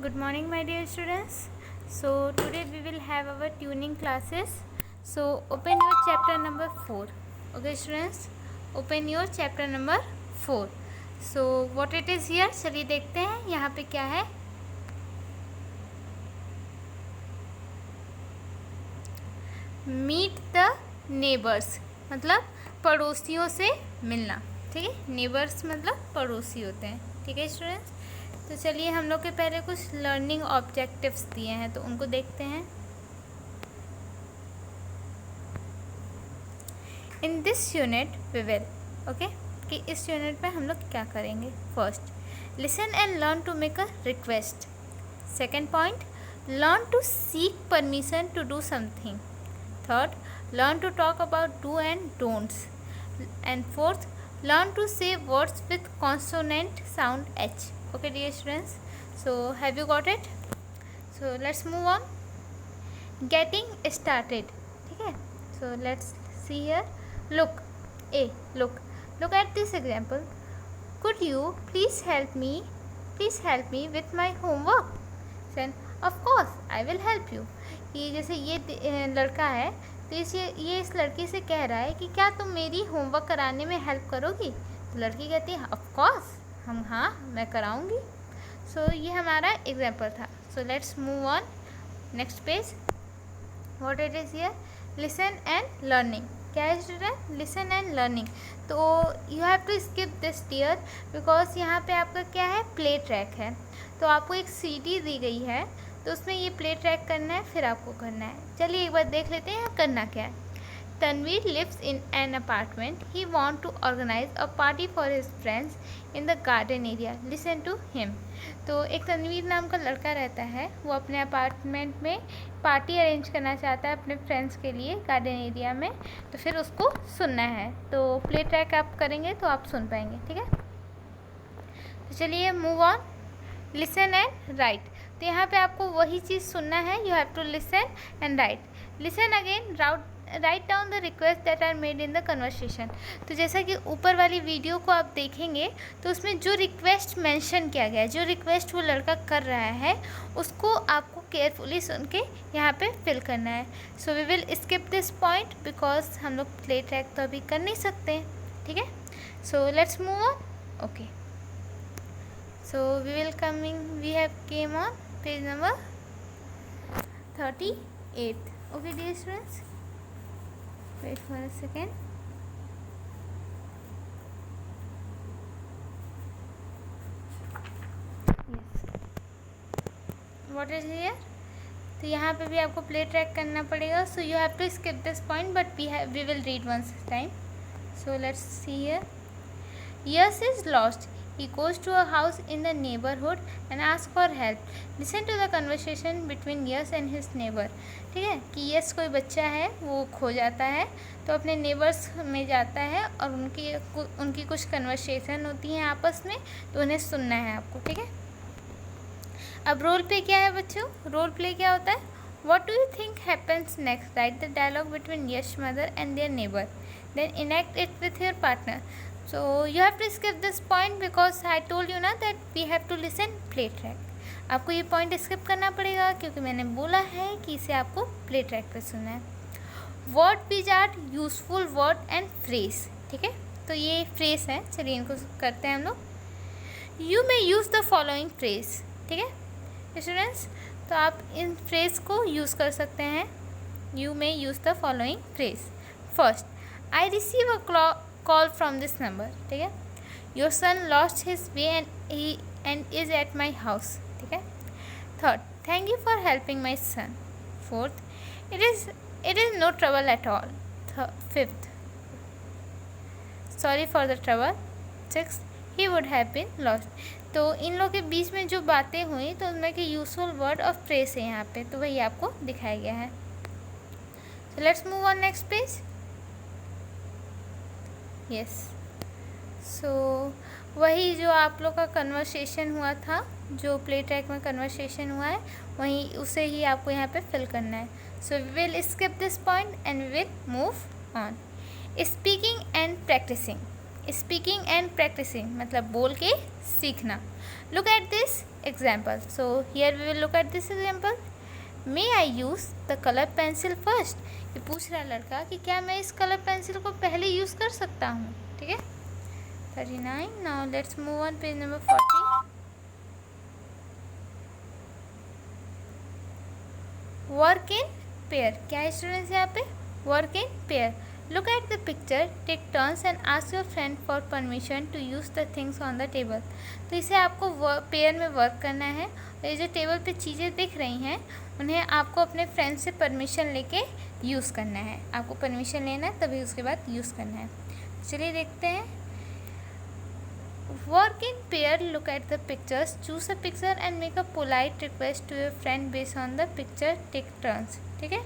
Good morning, my dear students. So, today we will have our tuning classes. So, open your chapter number 4. Okay, students, open your chapter number 4. So, what it is here? चलिए देखते हैं यहाँ पे क्या है. Meet the neighbours मतलब पड़ोसियों से मिलना. ठीक है, नेबर्स मतलब पड़ोसी होते हैं. ठीक है स्टूडेंट्स, तो चलिए हम लोग के पहले कुछ लर्निंग ऑब्जेक्टिव्स दिए हैं तो उनको देखते हैं. In this unit we will okay कि इस यूनिट में हम लोग क्या करेंगे. First, listen and learn to make a request. Second point, learn to seek permission to do something. Third, learn to talk about do and don'ts. And fourth, learn to say words with consonant sound H. Okay, dear students. So, have you got it? So, let's move on. Getting started. Okay. So, let's see here. Look. A. Look at this example. Could you please help me? Please help me with my homework. Then, of course, I will help you. कि जैसे ये लड़का है तो ये इस लड़की से कह रहा है कि क्या तुम मेरी होमवर्क कराने में हेल्प करोगी. तो लड़की कहती है ऑफ कोर्स, हाँ मैं कराऊंगी. सो ये हमारा एग्जाम्पल था. So let's move on next page. What it is here? Listen and learning. क्या है स्टूडेंट? Listen and learning. तो you have to skip this dear because यहाँ पे आपका क्या है, प्ले ट्रैक है. तो आपको एक सीडी दी गई है तो उसमें ये प्ले ट्रैक करना है, फिर आपको करना है. चलिए एक बार देख लेते हैं यहाँ करना क्या है. Tanveer lives in an apartment. He want to organise a party for his friends in the garden area. Listen to him. तो एक तनवीर नाम का लड़का रहता है, वो अपने अपार्टमेंट में पार्टी अरेंज करना चाहता है अपने फ्रेंड्स के लिए गार्डन एरिया में. तो फिर उसको सुनना है. तो प्ले ट्रैक आप करेंगे तो आप सुन पाएंगे. ठीक है, तो चलिए move on. Listen and write. तो यहाँ पे आपको वही चीज़ सुनना है. You have to listen and write. Listen again, write down the request that are made in the conversation. तो जैसा कि ऊपर वाली वीडियो को आप देखेंगे तो उसमें जो रिक्वेस्ट मेंशन किया गया है, जो रिक्वेस्ट वो लड़का कर रहा है, उसको आपको केयरफुली सुन के यहाँ पे फिल करना है. So we will skip this point because हम लोग प्ले ट्रैक तो अभी कर नहीं सकते. ठीक है, so let's move on. Okay, so we have came on page number 38. Okay dear students, wait for a second. Yes, what is here? तो यहाँ पे भी आपको प्ले ट्रैक करना पड़ेगा. So you have to skip this point but we will read once time. So let's see here. Yes is lost. He goes to a house in the neighborhood and asks for help. Listen to the conversation between Yes and his neighbor. ठीक है, कि Yes कोई बच्चा है, वो खो जाता है तो अपने नेबर्स में जाता है और उनकी कुछ कन्वर्सेशन होती हैं आपस में, तो उन्हें सुनना है आपको. ठीक है, अब रोल प्ले क्या है बच्चों? रोल प्ले क्या होता है? What do you think happens next? Write the dialogue between Yes mother and their neighbor. Then enact it with your partner. So you have to skip this point because I told you ना that we have to listen play track. आपको ये point skip करना पड़ेगा क्योंकि मैंने बोला है कि इसे आपको प्ले ट्रैक पे सुनना है. Word which are useful word and phrase. ठीक है, तो ये फ्रेज है. चलिए इनको करते हैं हम लोग. You may use the following phrase. ठीक है स्टूडेंट्स, तो आप इन फ्रेज को यूज़ कर सकते हैं. You may use the following phrase. First, I receive a call from this number. ठीक है, your son lost his way and is at my house. ठीक है. Third, thank you for helping my son. Fourth, it is no trouble at all. Fifth, sorry for the trouble. Six, he would have been lost. तो इन लोगों के बीच में जो बातें हुई तो उनमें के यूजफुल वर्ड और फ्रेज है यहाँ पे, तो वही आपको दिखाया गया है. So let's move on next page. Yes, so वही जो आप लोग का कन्वर्सेशन हुआ था, जो प्ले ट्रैक में कन्वर्सेशन हुआ है, वही उसे ही आपको यहाँ पे फिल करना है. So we will skip this point and we will move on. Speaking and practicing. Speaking and practicing मतलब बोल के सीखना. Look at this. example. So here we will look at this example. May I use the color pencil first? ये पूछ रहा है लड़का कि क्या मैं इस कलर पेंसिल को पहले यूज़ कर सकता हूँ. ठीक है. 39. Now let's move on page number 40. Work in pair. क्या है स्टूडेंट्स यहाँ पे? Work in pair. Look at the picture, take turns and ask your friend for permission to use the things on the table. तो इसे आपको pair में work करना है. ये जो टेबल पे चीज़ें दिख रही हैं उन्हें आपको अपने फ्रेंड से परमिशन लेके यूज़ करना है. आपको परमिशन लेना है तभी उसके बाद यूज़ करना है. चलिए देखते हैं. Work in pair. Look at the pictures, choose a picture and make a polite request to your friend based on the picture, take turns. ठीक है.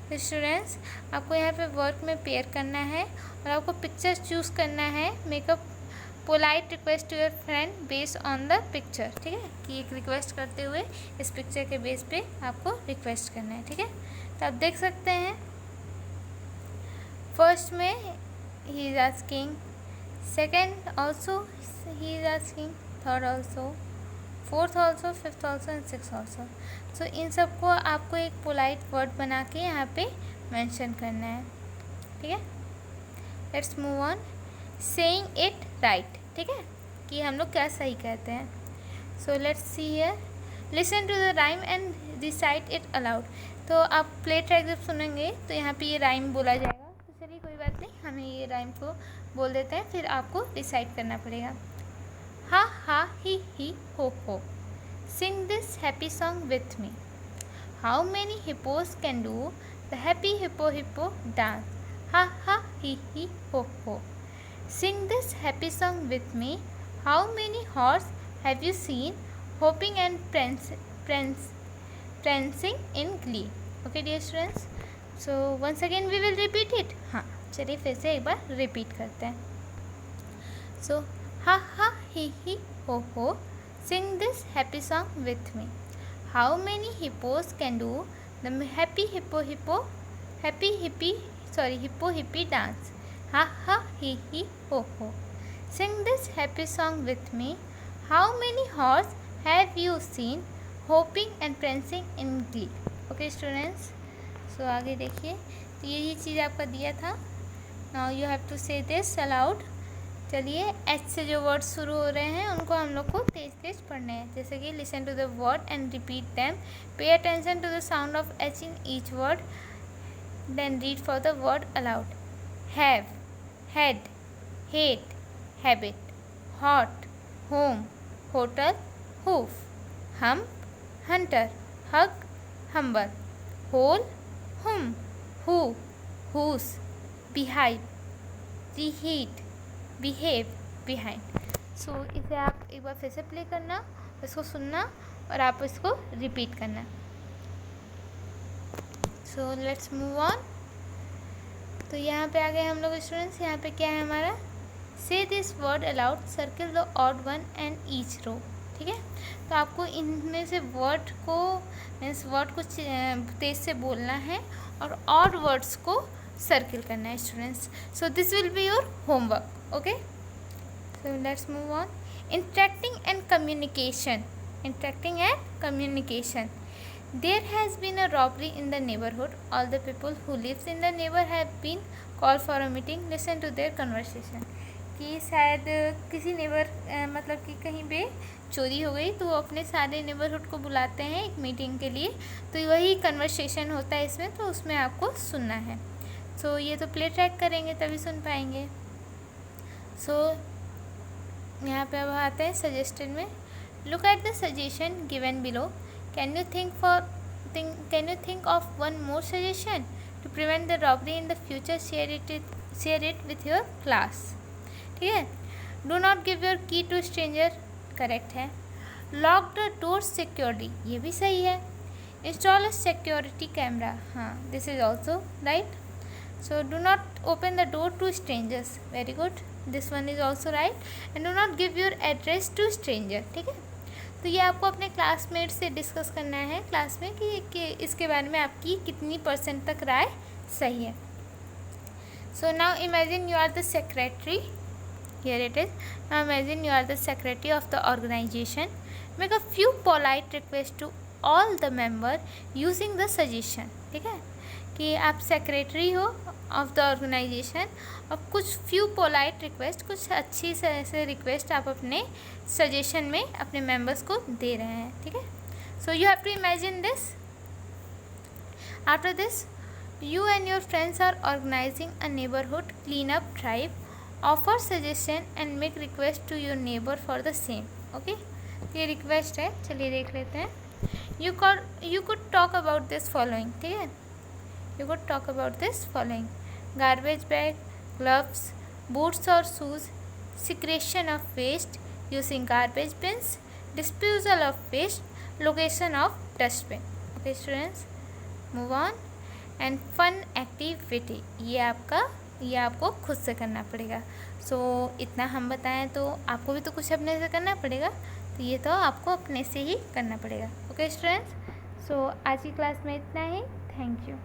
तो स्टूडेंट्स आपको यहाँ पे वर्क में पेयर करना है और आपको पिक्चर चूज़ करना है. Make a polite request to your friend based on the picture. ठीक है, कि एक रिक्वेस्ट करते हुए इस पिक्चर के बेस पे आपको रिक्वेस्ट करना है. ठीक है. तो आप देख सकते हैं फर्स्ट में he is asking, second also he is asking, third also, fourth also, fifth also and six also. सो इन सबको आपको एक पोलाइट वर्ड बना के यहाँ पे मेंशन करना है. ठीक है. Let's move on. Saying it right. ठीक है, कि हम लोग क्या सही कहते हैं. So let's see here. Listen to the rhyme and recite it aloud. तो आप प्ले ट्रैक जब सुनेंगे तो यहाँ पे ये राइम बोला जाएगा. तो चलिए कोई बात नहीं, हमें ये राइम को बोल देते हैं, फिर आपको रिसाइट करना पड़ेगा. हा हा ही हो. Sing this happy song with me. How many hippos can do the happy hippo dance? Ha ha he ho. Sing this happy song with me. How many horse have you seen hopping and prancing in glee? Okay dear students. So once again we will repeat it. हाँ चलिए फिर से एक बार repeat करते हैं. So ha ha he ho. Sing this happy song with me. How many hippos can do the happy hippo dance? Ha ha he ho. Sing this happy song with me. How many horse have you seen hopping and prancing in glee? Okay students. So आगे देखिए. तो यही चीज़ आपका दिया था. Now you have to say this aloud. चलिए H से जो वर्ड शुरू हो रहे हैं उनको हम लोग को तेज तेज पढ़ने हैं. जैसे कि listen to the word and repeat them. Pay attention to the sound of H in each word. Then read for the word aloud. Have, head, hate, habit, hot, home, hotel, hoof, hump, hunter, hug, humber, hole, hum, who, hus, beehive, reheat, behave, behind. So इसे आप एक बार फिर से play करना, इसको सुनना और आप इसको रिपीट करना. सो लेट्स मूव ऑन. तो यहाँ पे आ गए हम लोग स्टूडेंट्स. यहाँ पे क्या है हमारा? Say this word aloud, circle the odd one and each row. ठीक है. तो आपको इनमें से वर्ड को मीन्स वर्ड को तेज से बोलना है और ऑड वर्ड्स को सर्किल करना है students. So this will be your homework. Okay, so let's move on. Interacting and communication. There has been a robbery in the neighborhood. All the people who lives in the neighborhood have been called for a meeting. Listen to their conversation. कि शायद किसी neighbour मतलब कि कहीं पे चोरी हो गई तो वो अपने सारे नेबरहुड को बुलाते हैं एक मीटिंग के लिए. तो वही कन्वर्सेशन होता है इसमें, तो उसमें आपको सुनना है. सो ये तो प्ले ट्रैक करेंगे तभी सुन पाएंगे. सो यहाँ पे अब आते हैं सजेस्टेड में. Look at the suggestion given below. Can you think of one more suggestion to prevent the robbery in the future. Share it with your class. ठीक है. Do not give your key to stranger. Correct है. Lock the door securely. ये भी सही है. Install a security camera. हाँ, this is also right. So do not open the door to strangers. Very good. This one is also write. And do not give your address to stranger. ठीक है. तो ये आपको अपने classmate से discuss करना है क्लास में कि इसके बारे में आपकी कितनी % तक राय सही है. So now imagine you are the secretary. Here it is. Now imagine you are the secretary of the organization. Make a few polite request to all the member using the suggestion. ठीक है, कि आप secretary हो of the organisation और कुछ few polite request, कुछ अच्छी से ऐसे रिक्वेस्ट आप अपने सजेशन में अपने मेंबर्स को दे रहे हैं। ठीक है, so you have to imagine this. After this you and your friends are organizing a neighborhood cleanup drive. Offer suggestion and make request to your neighbor for the same. Okay, ये request है, चलिए देख लेते हैं। You could talk about this following। ठीक है, you could talk about this following: garbage bag, gloves, boots or shoes, segregation of waste, using garbage bins, disposal of waste, location of dustbin. Okay students, move on। And fun activity, ये आपको खुद से करना पड़ेगा। सो इतना हम बताएं तो आपको भी तो कुछ अपने से करना पड़ेगा, तो ये तो आपको अपने से ही करना पड़ेगा। ओके स्टूडेंट्स, सो आज की क्लास में इतना ही। Thank you.